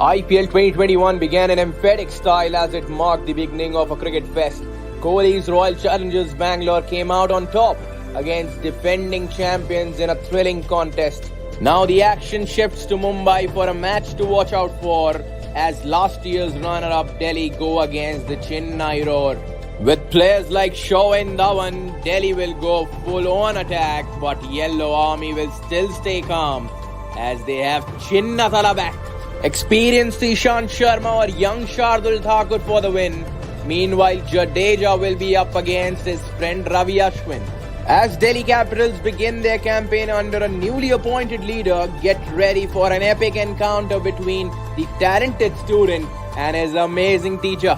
IPL 2021 began in emphatic style as it marked the beginning of a cricket fest. Kohli's Royal Challengers Bangalore came out on top against defending champions in a thrilling contest. Now the action shifts to Mumbai for a match to watch out for as last year's runner-up Delhi go against the Chennai Roar. With players like Shaw and Dhawan, Delhi will go full-on attack, but Yellow Army will still stay calm as they have Chinnathala back. Experienced Ishant Sharma or young Shardul Thakur for the win. Meanwhile, Jadeja will be up against his friend Ravi Ashwin. As Delhi Capitals begin their campaign under a newly appointed leader, get ready for an epic encounter between the talented student and his amazing teacher.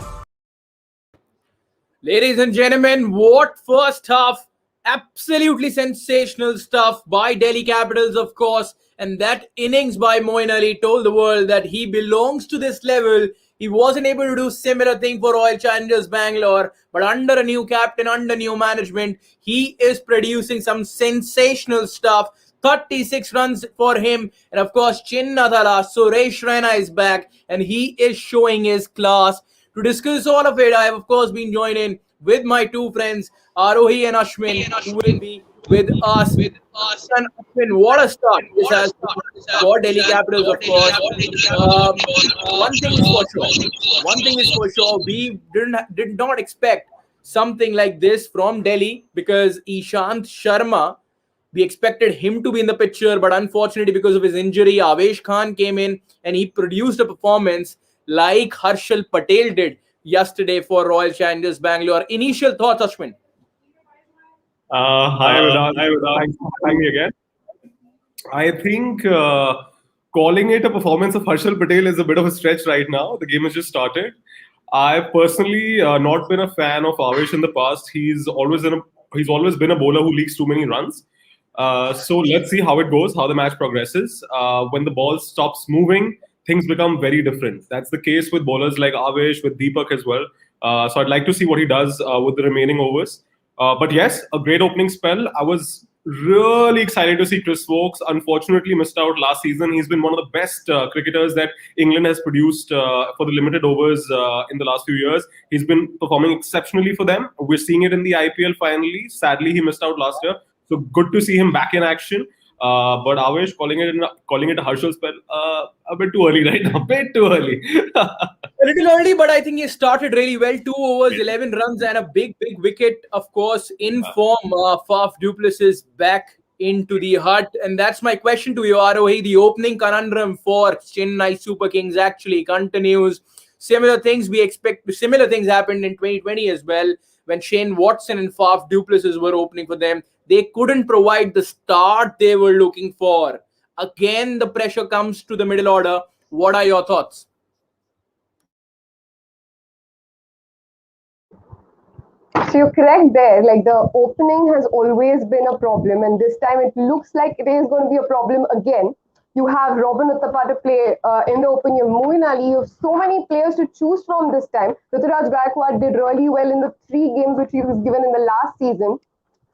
Ladies and gentlemen, what first half? Absolutely sensational stuff by Delhi Capitals, of course. And that innings by Moeen told the world that he belongs to this level. He wasn't able to do similar thing for Royal Challengers Bangalore, but under a new captain, under new management, he is producing some sensational stuff. 36 runs for him, and of course Chinnathala, Suresh Raina is back, and he is showing his class. To discuss all of it, I have of course been joined in with my two friends, Arohi and Ashwin, who will be with us. And Ashwin, what a start this has for Delhi Capitals, of course. One thing is for sure, we did not expect something like this from Delhi because Ishant Sharma, we expected him to be in the picture, but unfortunately because of his injury, Avesh Khan came in and he produced a performance like Harshal Patel did yesterday for Royal Challengers Bangalore. Initial thoughts, Ashwin? Hi, Vedant. Thanks for having me again. I think calling it a performance of Harshal Patel is a bit of a stretch right now. The game has just started. I've personally not been a fan of Avesh in the past. He's always been a bowler who leaks too many runs. So let's see how it goes, how the match progresses. When the ball stops moving, things become very different. That's the case with bowlers like Avesh, with Deepak as well. So I'd like to see what he does with the remaining overs. But yes, a great opening spell. I was really excited to see Chris Woakes. Unfortunately, missed out last season. He's been one of the best cricketers that England has produced for the limited overs in the last few years. He's been performing exceptionally for them. We're seeing it in the IPL finally. Sadly, he missed out last year. So good to see him back in action. But Avesh calling it a Harshal spell, a bit too early right now. A bit too early. A little early, but I think he started really well. 2 overs, 11 runs, and a big wicket. Of course, in form, Faf du Plessis back into the hut. And that's my question to you, Arohi. The opening conundrum for Chennai Super Kings actually continues. Similar things happened in 2020 as well, when Shane Watson and Faf du Plessis were opening for them. They couldn't provide the start they were looking for. Again, the pressure comes to the middle order. What are your thoughts? So you're correct there. Like, the opening has always been a problem, and this time it looks like it is going to be a problem again. You have Robin Uthappa to play in the opening. You have Moeen Ali. You have so many players to choose from this time. Ruturaj Gaikwad did really well in the 3 games which he was given in the last season.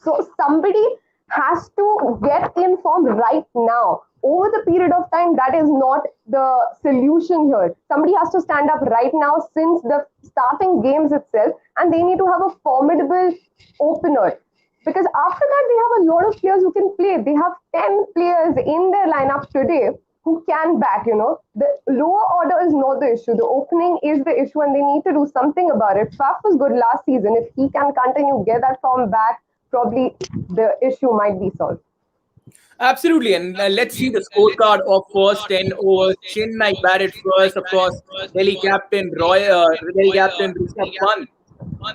So somebody has to get in form right now. Over the period of time, that is not the solution here. Somebody has to stand up right now since the starting games itself, and they need to have a formidable opener. Because after that, they have a lot of players who can play. They have 10 players in their lineup today who can bat, The lower order is not the issue. The opening is the issue, and they need to do something about it. Faf was good last season. If he can continue, get that form back, probably the issue might be solved. Absolutely, and let's see the scorecard of first 10 overs. Chennai batted first, of course. Delhi captain Rishabh Pant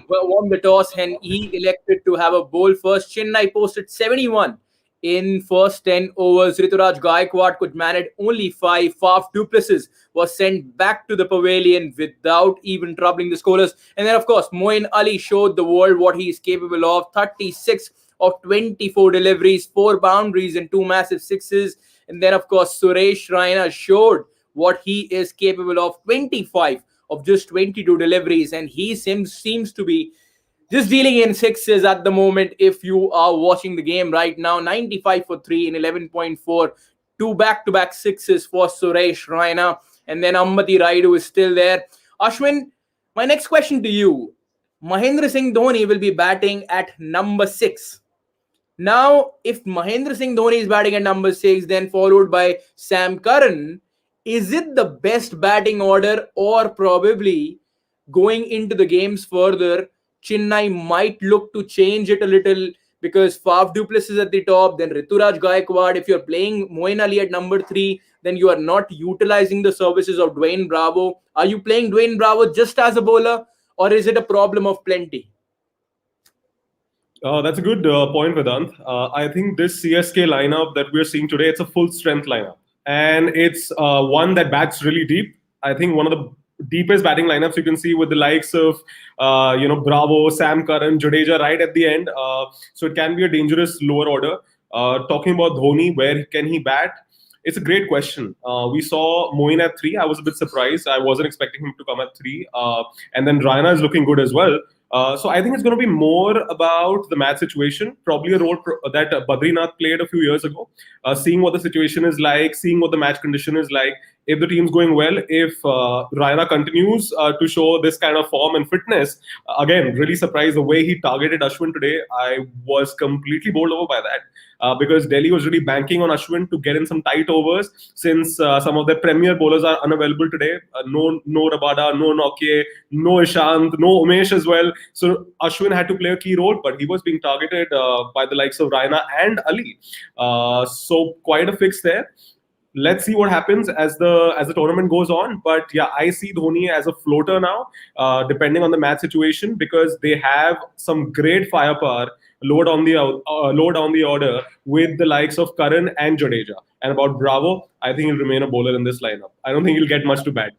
won the toss and he elected to have a bowl first. Chennai posted 71 in first 10 overs. Ruturaj Gaikwad could manage only 5. Faf du Plessis was sent back to the pavilion without even troubling the scorers. And then, of course, Moeen Ali showed the world what he is capable of. 36 of 24 deliveries, 4 boundaries and 2 massive sixes. And then, of course, Suresh Raina showed what he is capable of. 25 of just 22 deliveries, and he seems to be just dealing in sixes at the moment. If you are watching the game right now, 95 for 3 in 11.4, 2 back-to-back sixes for Suresh Raina. and then Ambati Raidu is still there. Ashwin, my next question to you. Mahendra Singh Dhoni will be batting at number 6. Now, if Mahendra Singh Dhoni is batting at number 6, then followed by Sam Curran, is it the best batting order, or probably going into the games further, Chennai might look to change it a little because Faf du Plessis at the top, then Rituraj Gaikwad. If you're playing Moeen Ali at number 3, then you are not utilizing the services of Dwayne Bravo. Are you playing Dwayne Bravo just as a bowler, or is it a problem of plenty? That's a good point, Vedant. I think this CSK lineup that we're seeing today, it's a full strength lineup. And it's one that bats really deep. I think one of the deepest batting lineups you can see with the likes of, Bravo, Sam Curran, Jadeja right at the end. So it can be a dangerous lower order. Talking about Dhoni, where can he bat? It's a great question. We saw Moeen at 3. I was a bit surprised. I wasn't expecting him to come at 3. And then Raina is looking good as well. So I think it's going to be more about the match situation, probably a role that Badrinath played a few years ago, seeing what the situation is like, seeing what the match condition is like. If the team's going well, if Raina continues to show this kind of form and fitness, again, really surprised the way he targeted Ashwin today. I was completely bowled over by that. Because Delhi was really banking on Ashwin to get in some tight overs since some of their premier bowlers are unavailable today. No Rabada, no Nokia, no Ishant, no Umesh as well. So Ashwin had to play a key role, but he was being targeted by the likes of Raina and Ali. So quite a fix there. Let's see what happens as the tournament goes on. But yeah, I see Dhoni as a floater now, depending on the match situation, because they have some great firepower low down the order with the likes of Curran and Jadeja. And about Bravo, I think he'll remain a bowler in this lineup. I don't think he'll get much to bat.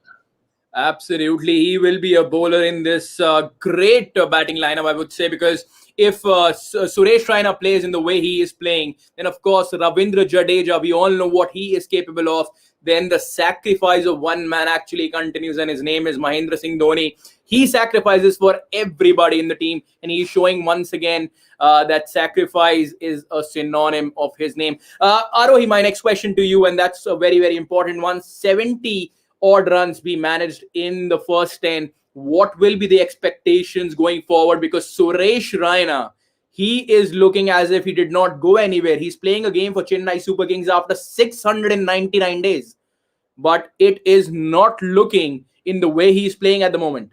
Absolutely, he will be a bowler in this great batting lineup, I would say, because if Suresh Raina plays in the way he is playing, then of course Ravindra Jadeja, we all know what he is capable of. Then the sacrifice of one man actually continues, and his name is Mahendra Singh Dhoni. He sacrifices for everybody in the team, and he's showing once again that sacrifice is a synonym of his name. Arohi, my next question to you, and that's a very, very important one. 70 odd runs be managed in the first 10. What will be the expectations going forward? Because Suresh Raina, he is looking as if he did not go anywhere. He's playing a game for Chennai Super Kings after 699 days. But it is not looking in the way he's playing at the moment.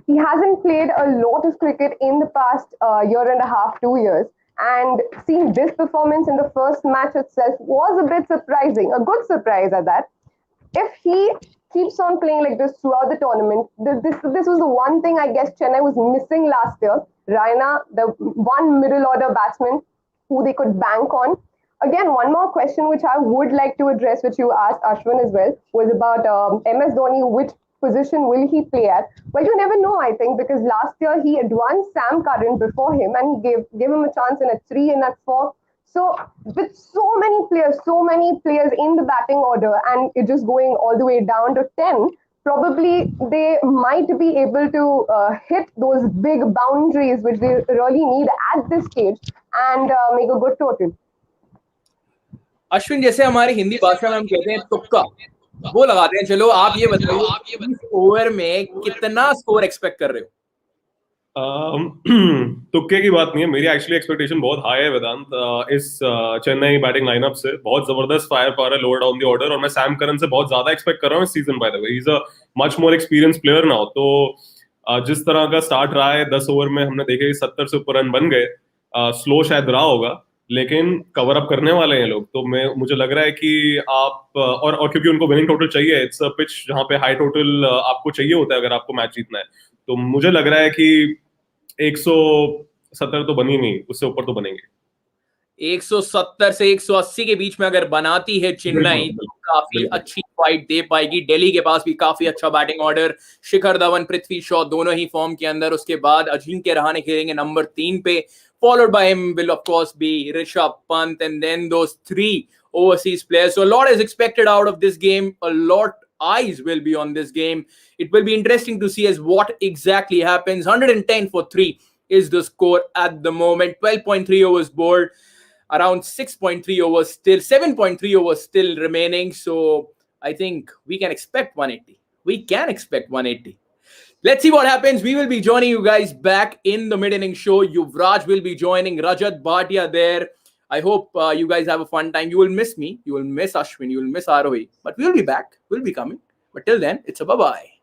He hasn't played a lot of cricket in the past year and a half, 2 years. And seeing this performance in the first match itself was a bit surprising, a good surprise at that. If he keeps on playing like this throughout the tournament, this was the one thing I guess Chennai was missing last year. Raina, the one middle order batsman who they could bank on. Again, one more question which I would like to address, which you asked Ashwin as well, was about MS Dhoni. Which position will he play at? Well, you never know, I think, because last year he advanced Sam Curran before him and he gave him a chance in at 3 and at 4. So with so many players in the batting order and it just going all the way down to 10, probably they might be able to hit those big boundaries which they really need at this stage and make a good total. Ashwin, जैसे हमारी हिंदी भाषा में हम कहते हैं तुक्का, वो लगाते हैं. चलो आप ये बताइए, इस ओवर में कितना स्कोर एक्सपेक्ट कर रहे हो? तुक्के की बात नहीं है. मेरी एक्चुअली एक्सपेक्टेशन बहुत हाई है वेदांत. इस चेन्नई बैटिंग लाइनअप से बहुत जबरदस्त फायर पावर है लोअर डाउन द ऑर्डर, और मैं सैम करन से बहुत ज्यादा एक्सपेक्ट कर रहा हूँ इस season. By the way, he is a much more experience player now. तो जिस तरह का स्टार्ट रहा है, 10 ओवर में हमने देखे 70 से ऊपर रन बन गए. स्लो शायद रहा होगा, लेकिन कवर अप करने वाले हैं लोग. तो मुझे लग रहा है कि आप और क्योंकि उनको विनिंग टोटल चाहिए, इट्स अ पिच जहां पे हाई टोटल आपको चाहिए होता है अगर आपको मैच जीतना है. तो मुझे लग रहा है कि 170 तो बनी नहीं, उससे ऊपर तो बनेंगे. 170 से 180 के बीच में अगर बनाती है चेन्नई तो काफी अच्छी फाइट दे पाएगी. दिल्ली के पास भी काफी अच्छा बैटिंग ऑर्डर, शिखर धवन, पृथ्वी शॉ दोनों ही फॉर्म के अंदर. उसके बाद अजिंक्य रहाणे खेलेंगे नंबर 3 पे. Followed by him will of course be Rishabh Pant, and then those 3 overseas players. So a lot is expected out of this game. A lot eyes will be on this game. It will be interesting to see as what exactly happens. 110 for 3 is the score at the moment. 12.3 overs bowled. Around 6.3 overs still, 7.3 overs still remaining. So I think we can expect 180. We can expect 180. Let's see what happens. We will be joining you guys back in the mid-inning show. Yuvraj will be joining Rajat Bhatia there. I hope you guys have a fun time. You will miss me. You will miss Ashwin. You will miss Arohi. But we'll be back. We'll be coming. But till then, it's a bye-bye.